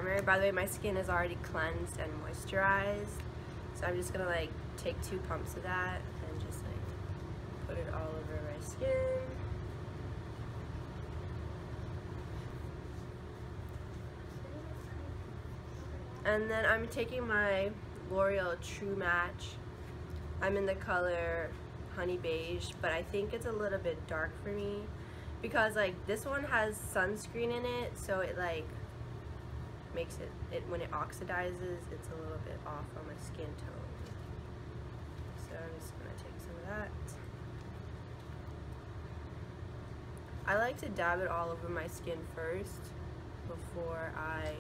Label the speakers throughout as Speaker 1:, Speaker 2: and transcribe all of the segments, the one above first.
Speaker 1: primer. By the way, my skin is already cleansed and moisturized, so I'm just gonna like take 2 pumps of that and just like put it all over my skin. And then I'm taking my L'Oreal True Match. I'm in the color Honey Beige, but I think it's a little bit dark for me because like this one has sunscreen in it, so it like makes it when it oxidizes, it's a little bit off on my skin tone. So I'm just gonna take some of that. I like to dab it all over my skin first before I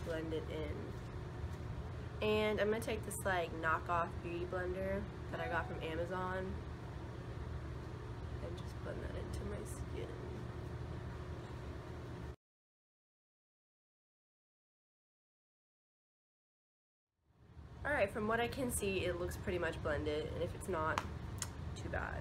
Speaker 1: blend it in. And I'm gonna take this like knockoff beauty blender that I got from Amazon and just blend that into my skin. Alright, from what I can see, it looks pretty much blended, and if it's not, too bad.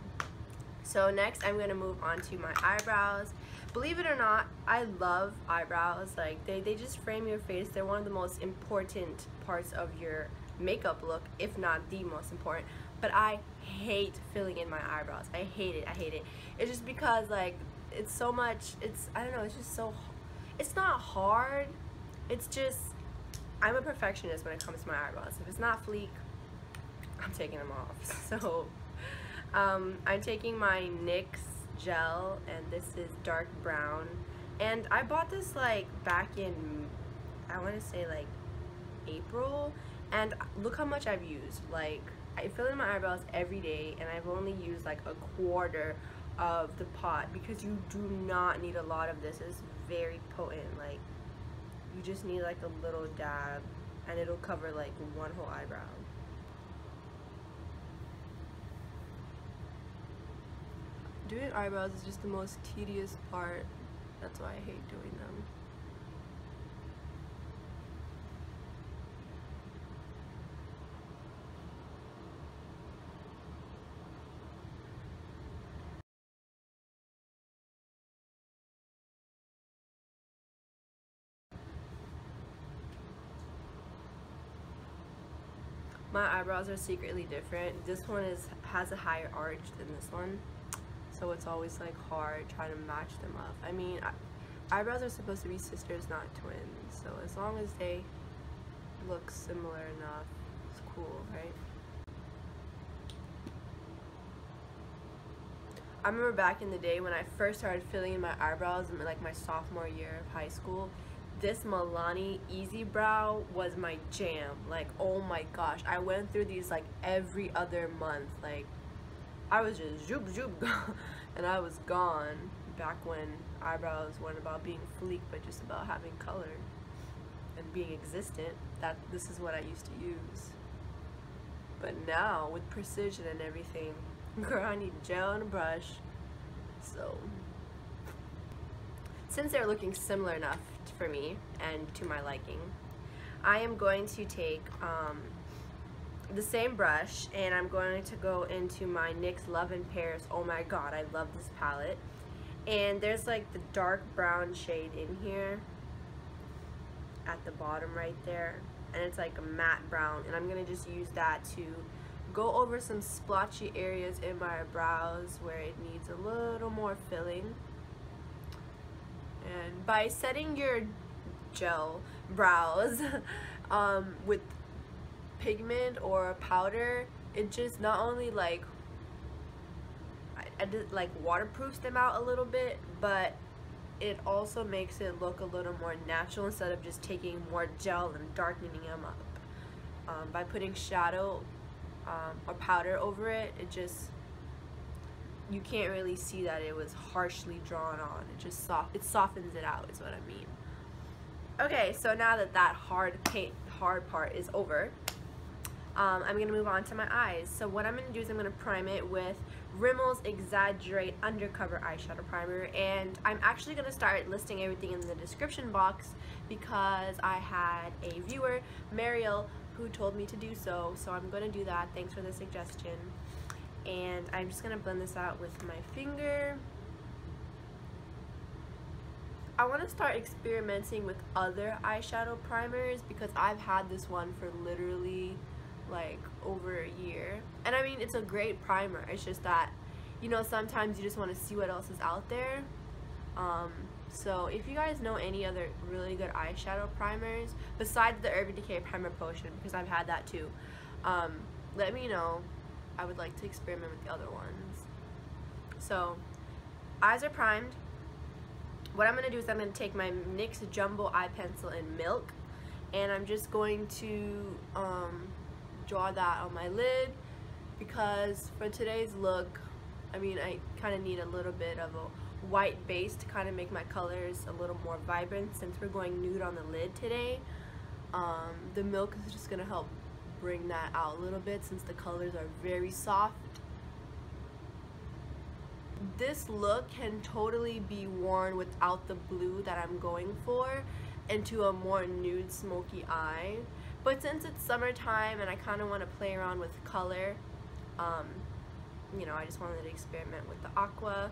Speaker 1: So next I'm gonna move on to my eyebrows. Believe it or not, I love eyebrows. Like they just frame your face. They're one of the most important parts of your makeup look, if not the most important. But I hate filling in my eyebrows. I hate it. I hate it. It's just because like it's so much, I don't know, it's just so, it's not hard. It's just, I'm a perfectionist when it comes to my eyebrows. If it's not fleek, I'm taking them off. So I'm taking my NYX gel, and this is dark brown, and I bought this like back in, I want to say like April, and look how much I've used. Like I fill in my eyebrows every day, and I've only used like a quarter of the pot because you do not need a lot of this. It's very potent. Like you just need like a little dab and it'll cover like one whole eyebrow. Doing eyebrows is just the most tedious part. That's why I hate doing them. My eyebrows are secretly different. This one has a higher arch than this one, so it's always like hard trying to match them up. I mean, eyebrows are supposed to be sisters, not twins, so as long as they look similar enough, it's cool, right? I remember back in the day when I first started filling in my eyebrows in like my sophomore year of high school, this Milani Easy Brow was my jam. Like, oh my gosh, I went through these like every other month. Like, I was just zoop zoop and I was gone. Back when eyebrows weren't about being fleek, but just about having color and being existent. This is what I used to use. But now with precision and everything, girl, I need gel and a brush. So since they're looking similar enough for me and to my liking, I am going to take the same brush, and I'm going to go into my NYX Love in Pairs. Oh my god, I love this palette. And there's like the dark brown shade in here at the bottom right there, and it's like a matte brown, and I'm gonna just use that to go over some splotchy areas in my brows where it needs a little more filling. And by setting your gel brows with pigment or powder, it just not only like like waterproofs them out a little bit, but it also makes it look a little more natural instead of just taking more gel and darkening them up. By putting shadow or powder over it, it just, you can't really see that it was harshly drawn on. It just softens it out is what I mean. Okay, so now that hard part is over, I'm gonna move on to my eyes. So what I'm gonna do is I'm gonna prime it with Rimmel's Exaggerate Undercover Eyeshadow Primer, and I'm actually gonna start listing everything in the description box because I had a viewer, Mariel, who told me to do so. So I'm gonna do that. Thanks for the suggestion. And I'm just gonna blend this out with my finger. I want to start experimenting with other eyeshadow primers because I've had this one for literally like over a year, and I mean it's a great primer. It's just that, you know, sometimes you just want to see what else is out there. So if you guys know any other really good eyeshadow primers besides the Urban Decay Primer Potion, because I've had that too, let me know. I would like to experiment with the other ones. So eyes are primed. What I'm going to do is I'm going to take my NYX Jumbo Eye Pencil in Milk, and I'm just going to draw that on my lid, because for today's look, I mean, I kind of need a little bit of a white base to kind of make my colors a little more vibrant since we're going nude on the lid today. The milk is just going to help bring that out a little bit since the colors are very soft. This look can totally be worn without the blue that I'm going for into a more nude smoky eye, but since it's summertime and I kind of want to play around with color, you know, I just wanted to experiment with the Aqua.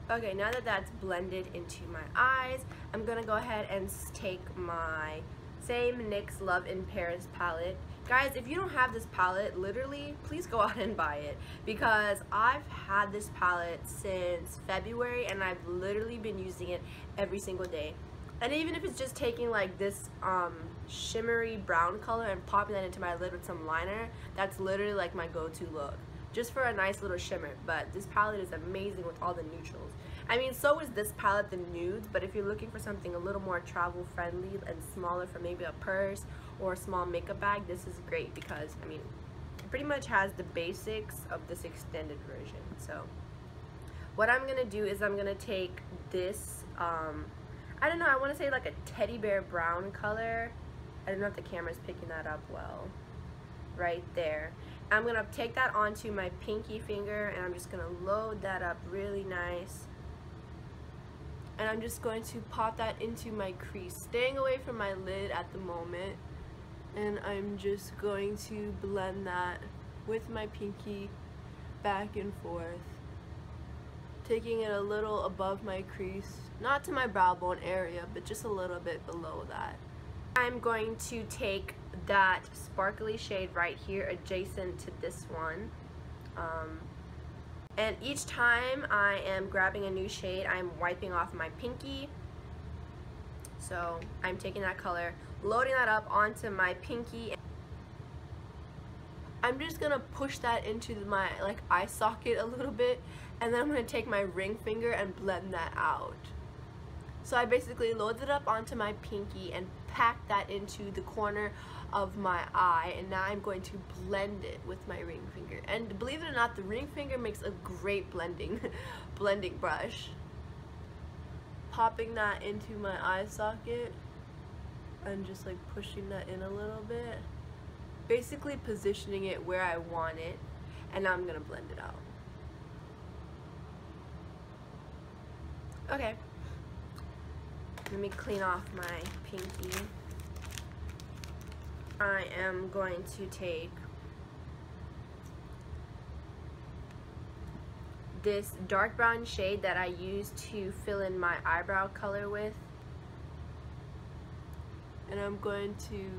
Speaker 1: Okay, now that that's blended into my eyes, I'm gonna go ahead and take my same NYX Love in Paris palette. Guys, if you don't have this palette, literally, please go out and buy it, because I've had this palette since February and I've literally been using it every single day. And even if it's just taking like this shimmery brown color and popping that into my lid with some liner, that's literally like my go-to look, just for a nice little shimmer. But this palette is amazing with all the neutrals. I mean, so is this palette, the nudes, but if you're looking for something a little more travel friendly and smaller for maybe a purse or a small makeup bag, this is great because, I mean, it pretty much has the basics of this extended version. So what I'm gonna do is I'm gonna take this, I don't know, I want to say like a teddy bear brown color. I don't know if the camera's picking that up well. Right there. I'm gonna take that onto my pinky finger and I'm just gonna load that up really nice. And I'm just going to pop that into my crease, staying away from my lid at the moment. And I'm just going to blend that with my pinky back and forth, taking it a little above my crease, not to my brow bone area, but just a little bit below that. I'm going to take that sparkly shade right here adjacent to this one, and each time I am grabbing a new shade, I'm wiping off my pinky. So I'm taking that color, loading that up onto my pinky. I'm just gonna push that into my like eye socket a little bit, and then I'm gonna take my ring finger and blend that out. So I basically loaded it up onto my pinky and packed that into the corner of my eye, and now I'm going to blend it with my ring finger. And believe it or not, the ring finger makes a great blending brush. Popping that into my eye socket and just like pushing that in a little bit, basically positioning it where I want it, and now I'm gonna blend it out. Okay, let me clean off my pinky. I am going to take this dark brown shade that I used to fill in my eyebrow color with, and I'm going to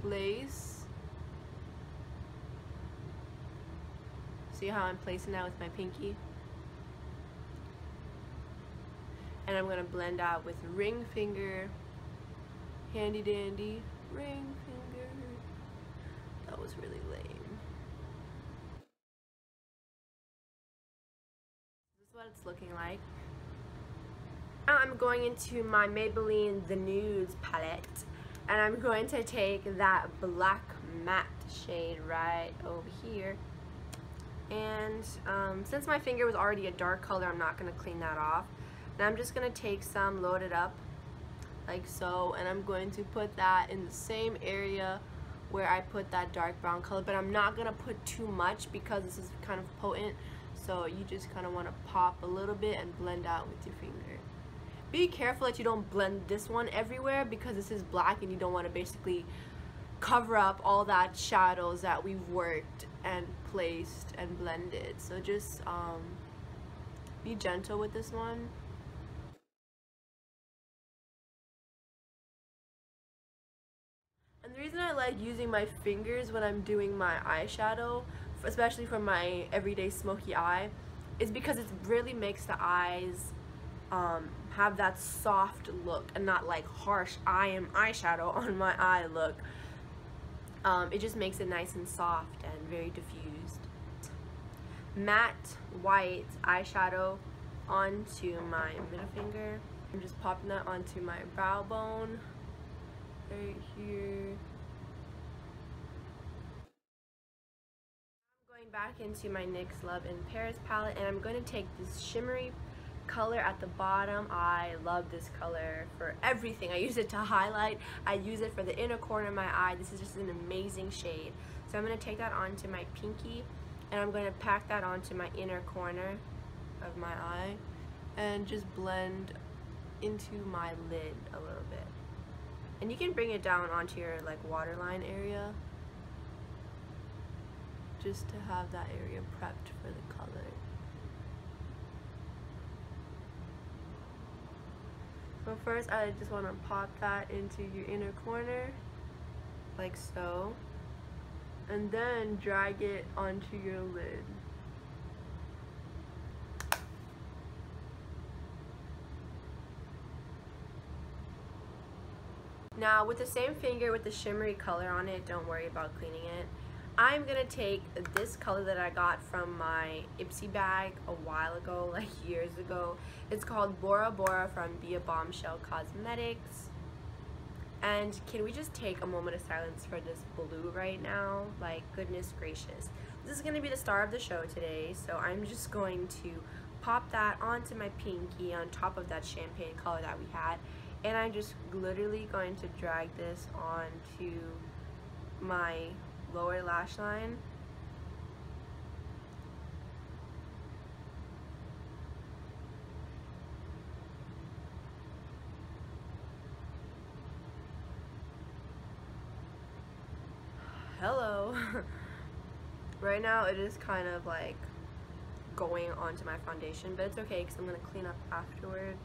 Speaker 1: place, see how I'm placing that with my pinky, and I'm going to blend out with ring finger, handy dandy ring finger. That was really lame. This is what it's looking like. Now I'm going into my Maybelline The Nudes palette, and I'm going to take that black matte shade right over here, and since my finger was already a dark color, I'm not going to clean that off, and I'm just going to take some, load it up like so, and I'm going to put that in the same area where I put that dark brown color, but I'm not going to put too much because this is kind of potent, so you just kind of want to pop a little bit and blend out with your finger. Be careful that you don't blend this one everywhere because this is black and you don't want to basically cover up all that shadows that we've worked and placed and blended. So just be gentle with this one. And the reason I like using my fingers when I'm doing my eyeshadow, especially for my everyday smoky eye, is because it really makes the eyes have that soft look and not like harsh I am eyeshadow on my eye look. It just makes it nice and soft and very diffused. Matte white eyeshadow onto my middle finger. I'm just popping that onto my brow bone right here. I'm going back into my NYX Love in Paris palette, and I'm going to take this shimmery color at the bottom. I love this color for everything. I use it to highlight. I use it for the inner corner of my eye. This is just an amazing shade. So I'm going to take that onto my pinky, and I'm going to pack that onto my inner corner of my eye and just blend into my lid a little bit. And you can bring it down onto your like waterline area, just to have that area prepped for the color. So first I just want to pop that into your inner corner, like so, and then drag it onto your lid. Now with the same finger with the shimmery color on it, don't worry about cleaning it. I'm gonna take this color that I got from my Ipsy bag a while ago, like years ago. It's called Bora Bora from Be a Bombshell Cosmetics. And can we just take a moment of silence for this blue right now? Like, goodness gracious. This is gonna be the star of the show today, so I'm just going to pop that onto my pinky on top of that champagne color that we had. And I'm just literally going to drag this onto my lower lash line. Hello. Right now it is kind of like going onto my foundation, but it's okay because I'm going to clean up afterward.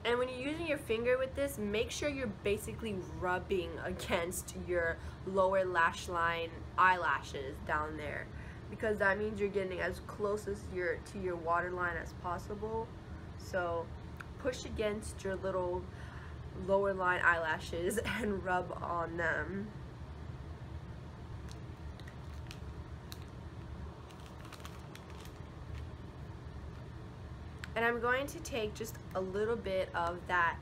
Speaker 1: And when you're using your finger with this, make sure you're basically rubbing against your lower lash line eyelashes down there, because that means you're getting as close as to your waterline as possible. So push against your little lower line eyelashes and rub on them. And I'm going to take just a little bit of that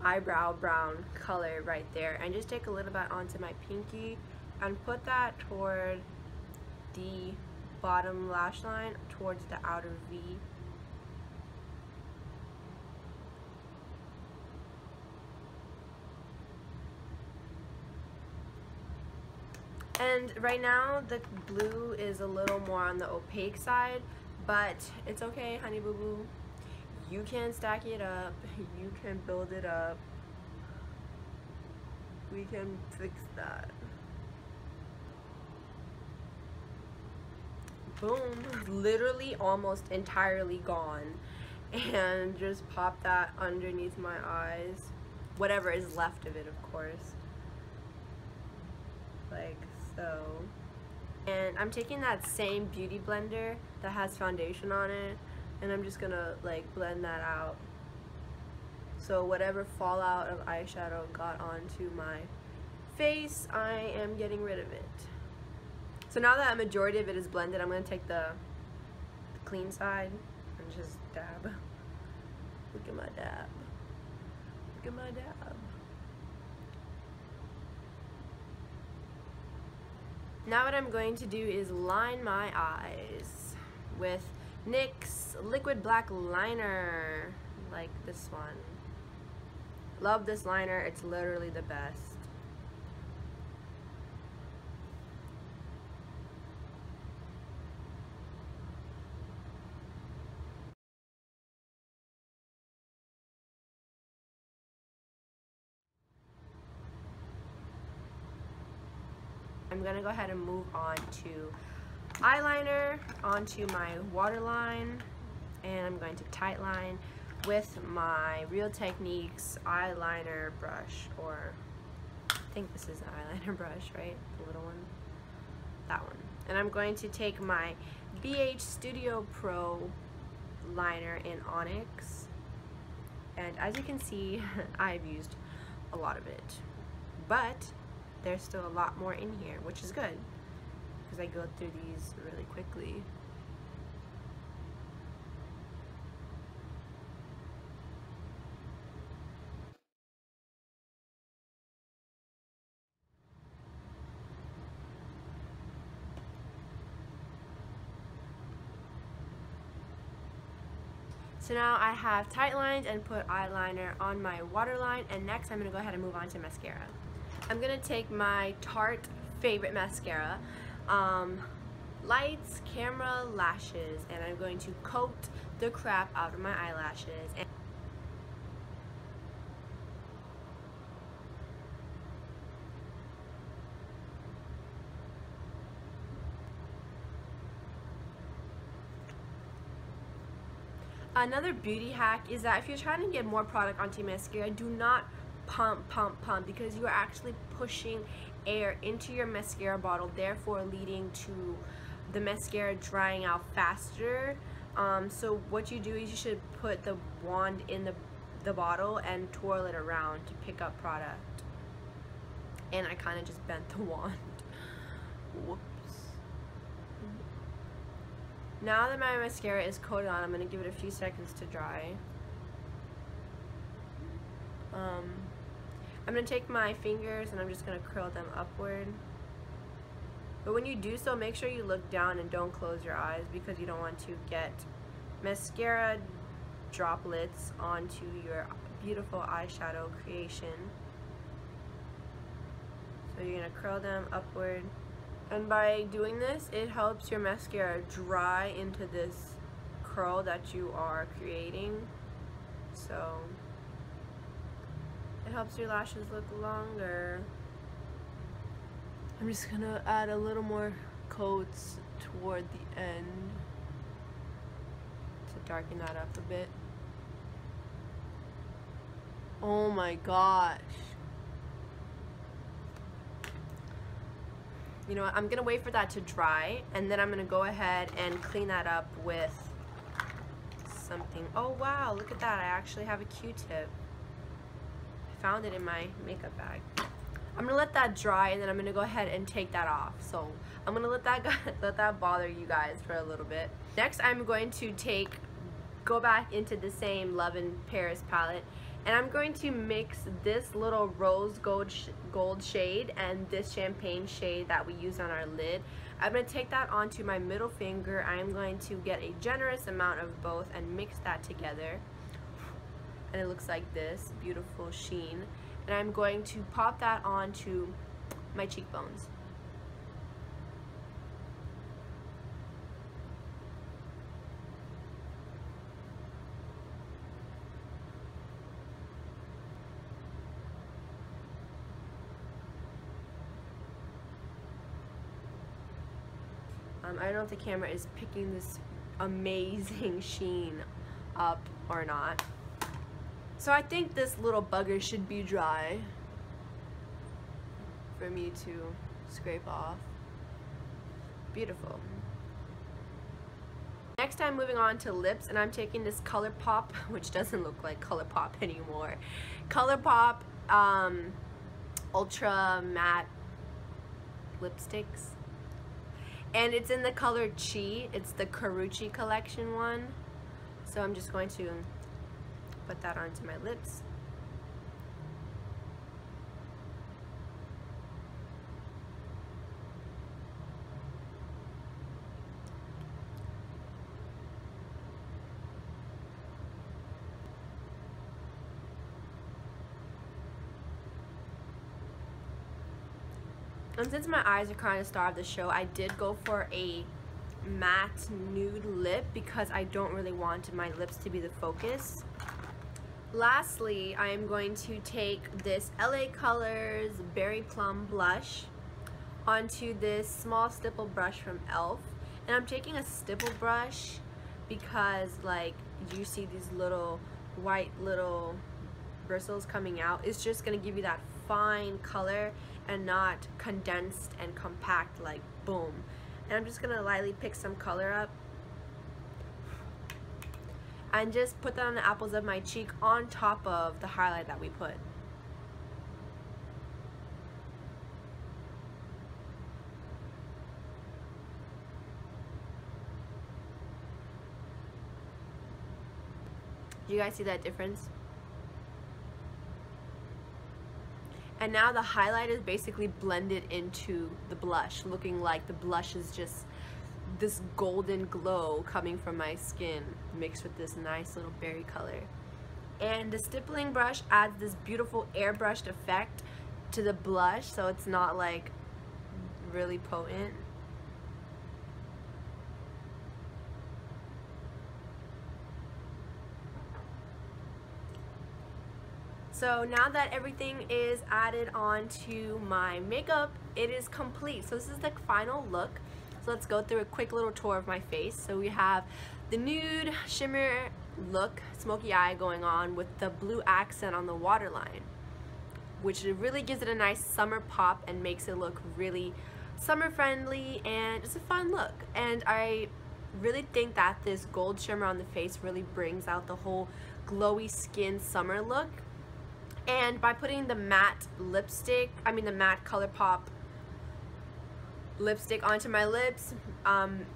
Speaker 1: eyebrow brown color right there and just take a little bit onto my pinky and put that toward the bottom lash line, towards the outer V. And right now the blue is a little more on the opaque side, but it's okay, honey boo boo. You can stack it up, you can build it up. We can fix that. Boom, literally almost entirely gone. And just pop that underneath my eyes. Whatever is left of it, of course. Like so. And I'm taking that same beauty blender that has foundation on it, and I'm just gonna like blend that out. So whatever fallout of eyeshadow got onto my face, I am getting rid of it. So now that a majority of it is blended, I'm gonna take the clean side and just dab. Look at my dab. Look at my dab. Now what I'm going to do is line my eyes with NYX Liquid Black Liner, like this one. Love this liner, it's literally the best. I'm gonna go ahead and move on to eyeliner, onto my waterline, and I'm going to tight line with my Real Techniques eyeliner brush, or I think this is an eyeliner brush, right? The little one, that one. And I'm going to take my BH Studio Pro liner in Onyx, and as you can see, I've used a lot of it, but there's still a lot more in here, which is good because I go through these really quickly. So now I have tight lined and put eyeliner on my waterline, and next I'm going to go ahead and move on to mascara. I'm going to take my Tarte favorite mascara, Lights Camera Lashes, and I'm going to coat the crap out of my eyelashes. Another beauty hack is that if you're trying to get more product onto your mascara, do not pump, because you are actually pushing air into your mascara bottle, therefore leading to the mascara drying out faster. So what you do is you should put the wand in the bottle and twirl it around to pick up product. And I kind of just bent the wand. Whoops. Now that my mascara is coated on, I'm going to give it a few seconds to dry. I'm going to take my fingers and I'm just going to curl them upward. But when you do so, make sure you look down and don't close your eyes, because you don't want to get mascara droplets onto your beautiful eyeshadow creation. So you're going to curl them upward. And by doing this, it helps your mascara dry into this curl that you are creating. So it helps your lashes look longer. I'm just gonna add a little more coats toward the end to darken that up a bit. Oh my gosh. You know what, I'm gonna wait for that to dry, and then I'm gonna go ahead and clean that up with something. Oh wow, look at that, I actually have a Q-tip. I found it in my makeup bag. I'm gonna let that dry, and then I'm gonna go ahead and take that off. So I'm gonna let that bother you guys for a little bit. Next, I'm going to go back into the same Love in Paris palette, and I'm going to mix this little rose gold shade and this champagne shade that we use on our lid. I'm going to take that onto my middle finger. I am going to get a generous amount of both and mix that together. And it looks like this beautiful sheen. And I'm going to pop that onto my cheekbones. I don't know if the camera is picking this amazing sheen up or not. So I think this little bugger should be dry for me to scrape off. Beautiful. Next, I'm moving on to lips, and I'm taking this ColourPop, which doesn't look like ColourPop anymore. ColourPop Ultra Matte lipsticks. And it's in the color Chi. It's the Karuchi collection one. So I'm just going to put that onto my lips. And since my eyes are kind of star of the show, I did go for a matte nude lip because I don't really want my lips to be the focus. Lastly, I am going to take this LA Colors Berry Plum blush onto this small stipple brush from e.l.f. And I'm taking a stipple brush because like you see these little white little bristles coming out. It's just gonna give you that fine color and not condensed and compact like boom. And I'm just gonna lightly pick some color up and just put that on the apples of my cheek on top of the highlight that we put. Do you guys see that difference? And now the highlight is basically blended into the blush, looking like the blush is just this golden glow coming from my skin mixed with this nice little berry color. And the stippling brush adds this beautiful airbrushed effect to the blush, so it's not like really potent. So now that everything is added onto my makeup, it is complete. So this is the final look. So let's go through a quick little tour of my face. So we have the nude shimmer look, smoky eye going on with the blue accent on the waterline, which really gives it a nice summer pop and makes it look really summer friendly, and it's a fun look. And I really think that this gold shimmer on the face really brings out the whole glowy skin summer look. And by putting the matte lipstick, the matte ColourPop lipstick onto my lips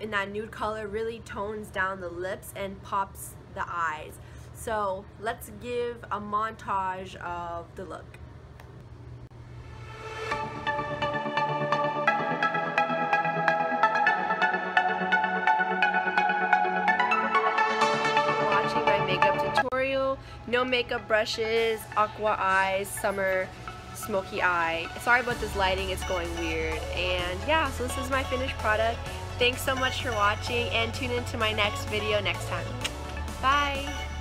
Speaker 1: in that nude color, really tones down the lips and pops the eyes. So let's give a montage of the look. Watching my makeup tutorial. No makeup brushes, aqua eyes, summer smoky eye. Sorry about this lighting, it's going weird. And yeah, so this is my finished product. Thanks so much for watching, and tune into my next video next time. Bye!